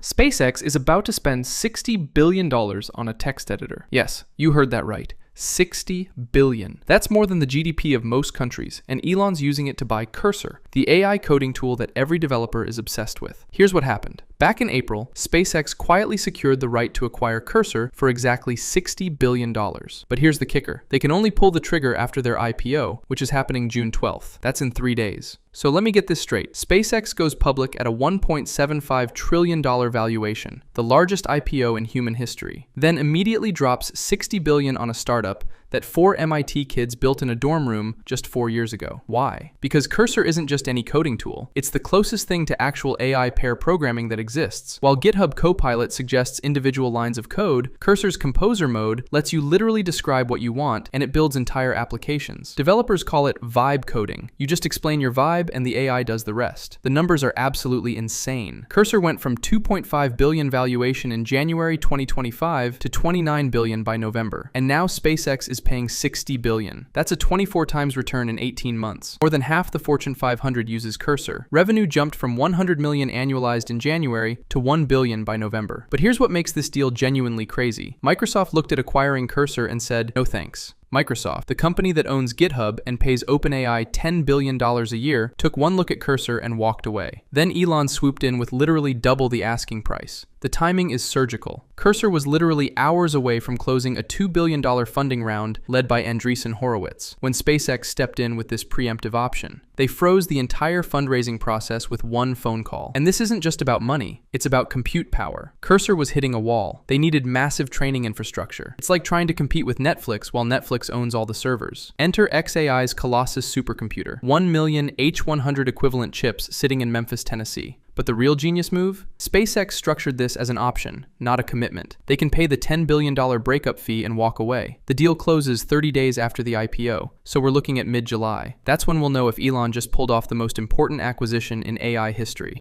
SpaceX is about to spend $60 billion on a text editor. Yes, you heard that right. 60 billion. That's more than the GDP of most countries, and Elon's using it to buy Cursor, the AI coding tool that every developer is obsessed with. Here's what happened. Back in April, SpaceX quietly secured the right to acquire Cursor for exactly $60 billion. But here's the kicker. They can only pull the trigger after their IPO, which is happening June 12th. That's in 3 days. So let me get this straight. SpaceX goes public at a $1.75 trillion valuation, the largest IPO in human history, then immediately drops $60 billion on a startup that 4 MIT kids built in a dorm room just 4 years ago. Why? Because Cursor isn't just any coding tool. It's the closest thing to actual AI pair programming that exists. While GitHub Copilot suggests individual lines of code, Cursor's Composer mode lets you literally describe what you want, and it builds entire applications. Developers call it vibe coding. You just explain your vibe, and the AI does the rest. The numbers are absolutely insane. Cursor went from $2.5 billion valuation in January 2025 to $29 billion by November. And now SpaceX is paying $60 billion. That's a 24 times return in 18 months. More than half the Fortune 500 uses Cursor. Revenue jumped from $100 million annualized in January to $1 billion by November. But here's what makes this deal genuinely crazy. Microsoft looked at acquiring Cursor and said, no thanks. Microsoft, the company that owns GitHub and pays OpenAI $10 billion a year, took one look at Cursor and walked away. Then Elon swooped in with literally double the asking price. The timing is surgical. Cursor was literally hours away from closing a $2 billion funding round led by Andreessen Horowitz when SpaceX stepped in with this preemptive option. They froze the entire fundraising process with one phone call. And this isn't just about money, it's about compute power. Cursor was hitting a wall. They needed massive training infrastructure. It's like trying to compete with Netflix while Netflix owns all the servers. Enter xAI's Colossus supercomputer, 1 million H100 equivalent chips sitting in Memphis, Tennessee. But the real genius move? SpaceX structured this as an option, not a commitment. They can pay the $10 billion breakup fee and walk away. The deal closes 30 days after the IPO, so we're looking at mid-July. That's when we'll know if Elon just pulled off the most important acquisition in AI history.